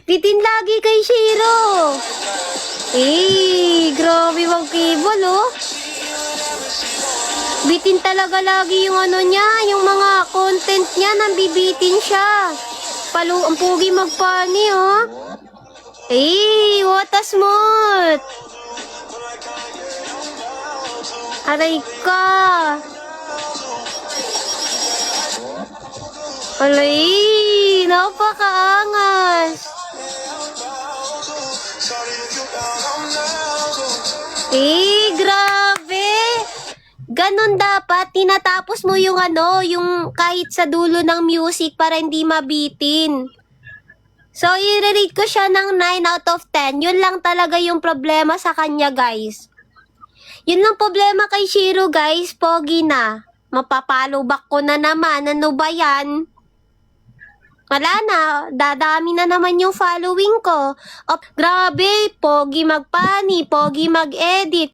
Bitin lagi kay Shiro. Grabe mag-cable, oh. Bitin talaga lagi yung ano niya, yung mga content niya, nambibitin siya. Ang pugi magpani, oh. What a smooth. Aray ka. Alay, napakaangas. Grabe. Ganon dapat, tinatapos mo yung ano, yung kahit sa dulo ng music para hindi mabitin. So, i-rate ko siya ng 9 out of 10. Yun lang talaga yung problema sa kanya, guys. Yun lang problema kay Shiro, guys. Pogi na. Mapapalo back ko na naman. Ano ba yan? Wala na. Dadami na naman yung following ko. Oh, grabe. Pogi magpani. Pogi mag-edit.